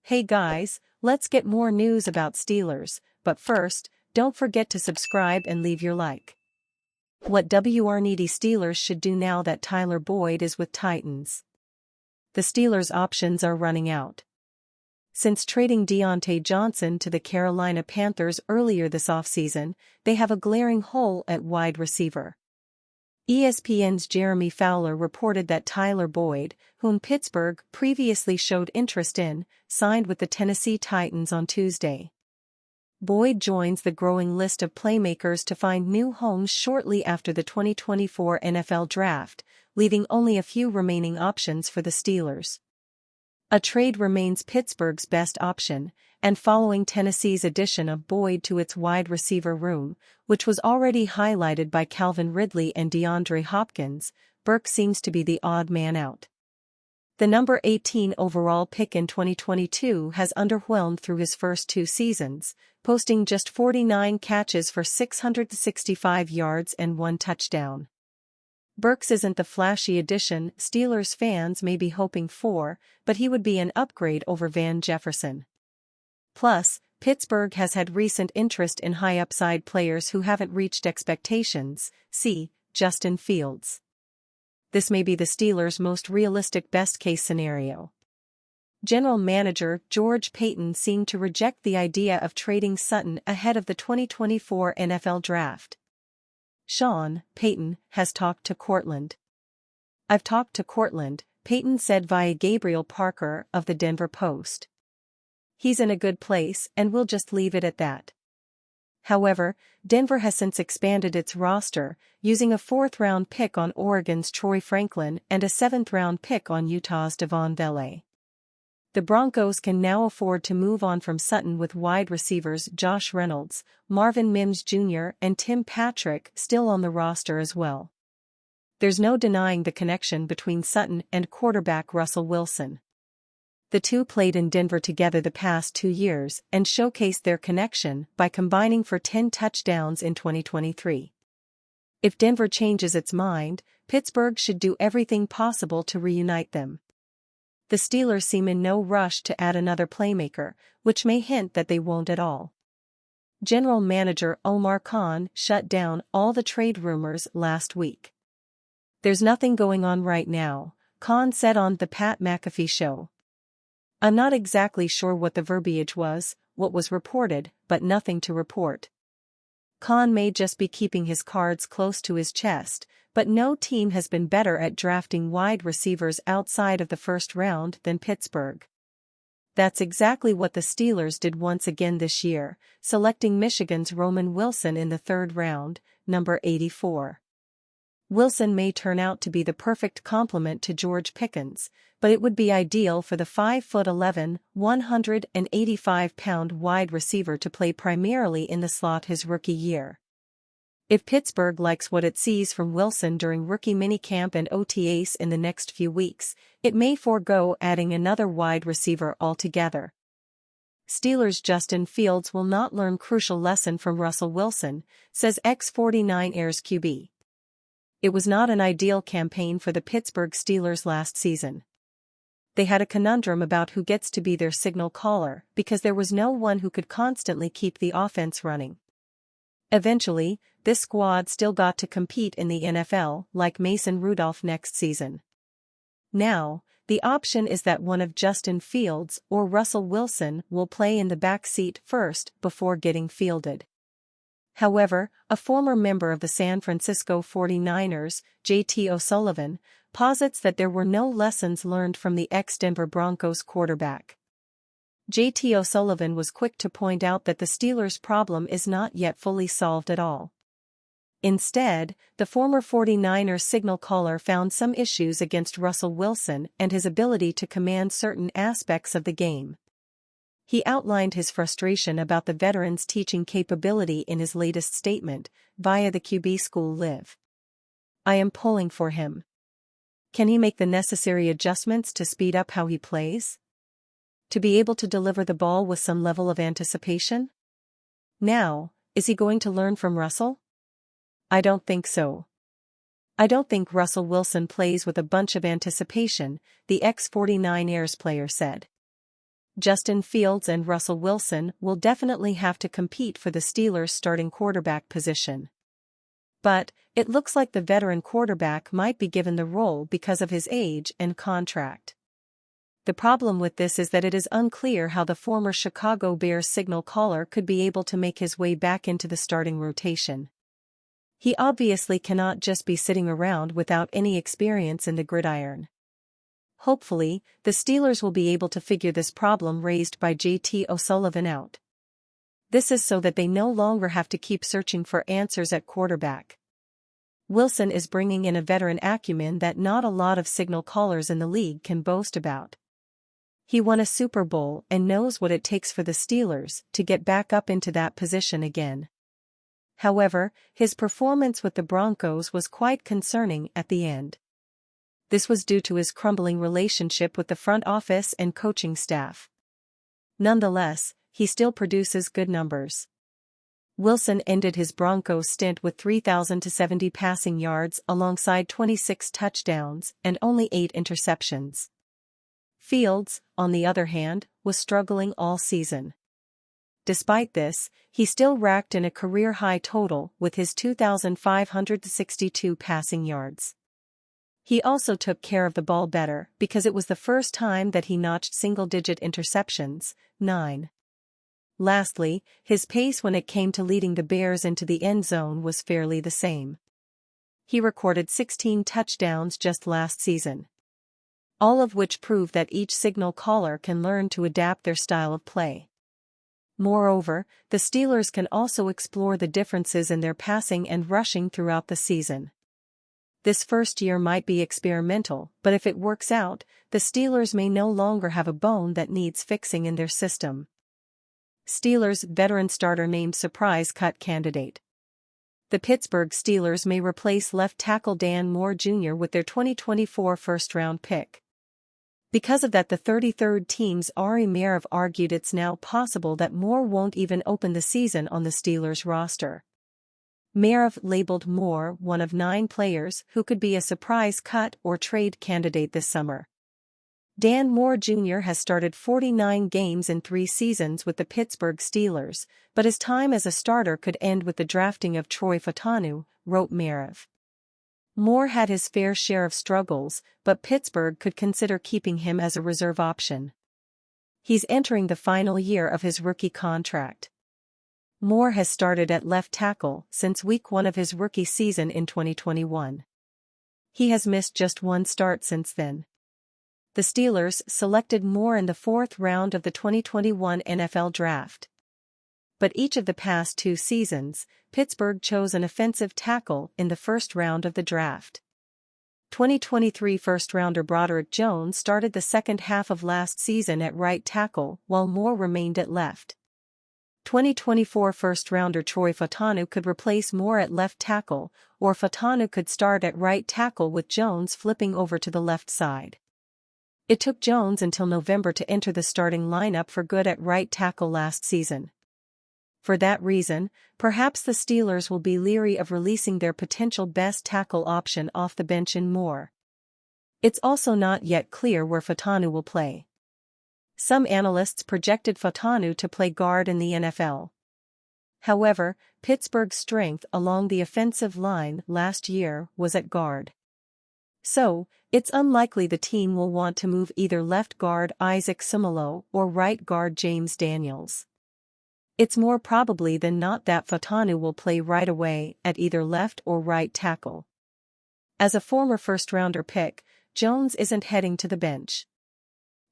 Hey guys, let's get more news about Steelers, but first, don't forget to subscribe and leave your like. What WR needy Steelers should do now that Tyler Boyd is with Titans. The Steelers' options are running out. Since trading Diontae Johnson to the Carolina Panthers earlier this offseason, they have a glaring hole at wide receiver. ESPN's Jeremy Fowler reported that Tyler Boyd, whom Pittsburgh previously showed interest in, signed with the Tennessee Titans on Tuesday. Boyd joins the growing list of playmakers to find new homes shortly after the 2024 NFL Draft, leaving only a few remaining options for the Steelers. A trade remains Pittsburgh's best option, and following Tennessee's addition of Boyd to its wide receiver room, which was already highlighted by Calvin Ridley and DeAndre Hopkins, Burke seems to be the odd man out. The number 18 overall pick in 2022 has underwhelmed through his first two seasons, posting just 49 catches for 665 yards and one touchdown. Burks isn't the flashy addition Steelers fans may be hoping for, but he would be an upgrade over Van Jefferson. Plus, Pittsburgh has had recent interest in high-upside players who haven't reached expectations, see Justin Fields. This may be the Steelers' most realistic best-case scenario. General Manager George Paton seemed to reject the idea of trading Sutton ahead of the 2024 NFL Draft. Sean Payton has talked to Cortland. I've talked to Cortland, Payton said via Gabriel Parker of the Denver Post. He's in a good place and we'll just leave it at that. However, Denver has since expanded its roster, using a 4th-round pick on Oregon's Troy Franklin and a 7th-round pick on Utah's Devon Vele. The Broncos can now afford to move on from Sutton with wide receivers Josh Reynolds, Marvin Mims Jr. and Tim Patrick still on the roster as well. There's no denying the connection between Sutton and quarterback Russell Wilson. The two played in Denver together the past 2 years and showcased their connection by combining for 10 touchdowns in 2023. If Denver changes its mind, Pittsburgh should do everything possible to reunite them. The Steelers seem in no rush to add another playmaker, which may hint that they won't at all. General Manager Omar Khan shut down all the trade rumors last week. There's nothing going on right now, Khan said on The Pat McAfee Show. I'm not exactly sure what the verbiage was, what was reported, but nothing to report. Khan may just be keeping his cards close to his chest, but no team has been better at drafting wide receivers outside of the first round than Pittsburgh. That's exactly what the Steelers did once again this year, selecting Michigan's Roman Wilson in the 3rd round, number 84. Wilson may turn out to be the perfect complement to George Pickens, but it would be ideal for the 5'11", 185-pound wide receiver to play primarily in the slot his rookie year. If Pittsburgh likes what it sees from Wilson during rookie minicamp and OTAs in the next few weeks, it may forego adding another wide receiver altogether. Steelers' Justin Fields will not learn crucial lesson from Russell Wilson, says ex-49ers QB. It was not an ideal campaign for the Pittsburgh Steelers last season. They had a conundrum about who gets to be their signal caller because there was no one who could constantly keep the offense running. Eventually, this squad still got to compete in the NFL like Mason Rudolph next season. Now, the option is that one of Justin Fields or Russell Wilson will play in the back seat first before getting fielded. However, a former member of the San Francisco 49ers, J.T. O'Sullivan, posits that there were no lessons learned from the ex-Denver Broncos quarterback. J.T. O'Sullivan was quick to point out that the Steelers' problem is not yet fully solved at all. Instead, the former 49ers signal caller found some issues against Russell Wilson and his ability to command certain aspects of the game. He outlined his frustration about the veteran's teaching capability in his latest statement, via the QB School Live. I am pulling for him. Can he make the necessary adjustments to speed up how he plays? To be able to deliver the ball with some level of anticipation? Now, is he going to learn from Russell? I don't think so. I don't think Russell Wilson plays with a bunch of anticipation, the ex-49ers player said. Justin Fields and Russell Wilson will definitely have to compete for the Steelers' starting quarterback position. But it looks like the veteran quarterback might be given the role because of his age and contract. The problem with this is that it is unclear how the former Chicago Bears signal caller could be able to make his way back into the starting rotation. He obviously cannot just be sitting around without any experience in the gridiron. Hopefully, the Steelers will be able to figure this problem raised by JT O'Sullivan out. This is so that they no longer have to keep searching for answers at quarterback. Wilson is bringing in a veteran acumen that not a lot of signal callers in the league can boast about. He won a Super Bowl and knows what it takes for the Steelers to get back up into that position again. However, his performance with the Broncos was quite concerning at the end. This was due to his crumbling relationship with the front office and coaching staff. Nonetheless, he still produces good numbers. Wilson ended his Broncos stint with 3,070 passing yards alongside 26 touchdowns and only 8 interceptions. Fields, on the other hand, was struggling all season. Despite this, he still racked in a career-high total with his 2,562 passing yards. He also took care of the ball better because it was the first time that he notched single-digit interceptions, 9. Lastly, his pace when it came to leading the Bears into the end zone was fairly the same. He recorded 16 touchdowns just last season. All of which prove that each signal caller can learn to adapt their style of play. Moreover, the Steelers can also explore the differences in their passing and rushing throughout the season. This first year might be experimental, but if it works out, the Steelers may no longer have a bone that needs fixing in their system. Steelers veteran starter named surprise cut candidate. The Pittsburgh Steelers may replace left tackle Dan Moore Jr. with their 2024 first-round pick. Because of that, the 33rd team's Ari Meirov argued it's now possible that Moore won't even open the season on the Steelers roster. Meirov labeled Moore one of 9 players who could be a surprise cut or trade candidate this summer. Dan Moore Jr. has started 49 games in 3 seasons with the Pittsburgh Steelers, but his time as a starter could end with the drafting of Troy Fautanu, wrote Meirov. Moore had his fair share of struggles, but Pittsburgh could consider keeping him as a reserve option. He's entering the final year of his rookie contract. Moore has started at left tackle since week 1 of his rookie season in 2021. He has missed just 1 start since then. The Steelers selected Moore in the 4th round of the 2021 NFL Draft. But each of the past 2 seasons, Pittsburgh chose an offensive tackle in the 1st round of the draft. 2023 first-rounder Broderick Jones started the second half of last season at right tackle while Moore remained at left. 2024 first-rounder Troy Fautanu could replace Moore at left tackle, or Fautanu could start at right tackle with Jones flipping over to the left side. It took Jones until November to enter the starting lineup for good at right tackle last season. For that reason, perhaps the Steelers will be leery of releasing their potential best tackle option off the bench in Moore. It's also not yet clear where Fautanu will play. Some analysts projected Fautanu to play guard in the NFL. However, Pittsburgh's strength along the offensive line last year was at guard. So, it's unlikely the team will want to move either left guard Isaac Seumalo or right guard James Daniels. It's more probably than not that Fautanu will play right away at either left or right tackle. As a former first-rounder pick, Jones isn't heading to the bench.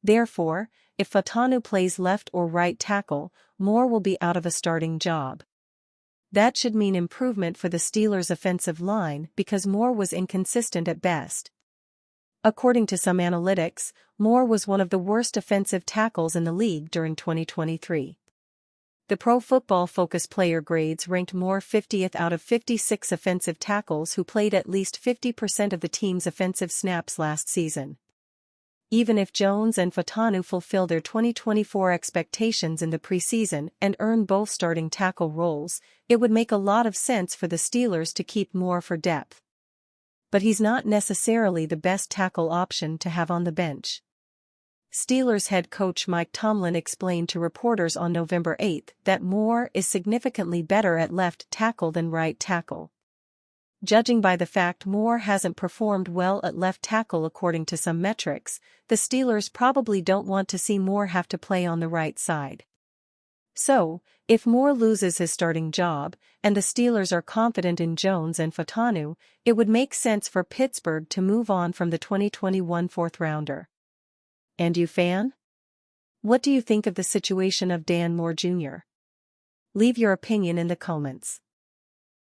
Therefore, if Fautanu plays left or right tackle, Moore will be out of a starting job. That should mean improvement for the Steelers' offensive line because Moore was inconsistent at best. According to some analytics, Moore was one of the worst offensive tackles in the league during 2023. The Pro Football Focus player grades ranked Moore 50th out of 56 offensive tackles who played at least 50% of the team's offensive snaps last season. Even if Jones and Fautanu fulfill their 2024 expectations in the preseason and earn both starting tackle roles, it would make a lot of sense for the Steelers to keep Moore for depth. But he's not necessarily the best tackle option to have on the bench. Steelers head coach Mike Tomlin explained to reporters on November 8 that Moore is significantly better at left tackle than right tackle. Judging by the fact Moore hasn't performed well at left tackle according to some metrics, the Steelers probably don't want to see Moore have to play on the right side. So, if Moore loses his starting job, and the Steelers are confident in Jones and Fautanu, it would make sense for Pittsburgh to move on from the 2021 fourth-rounder. And you fan? What do you think of the situation of Dan Moore Jr.? Leave your opinion in the comments.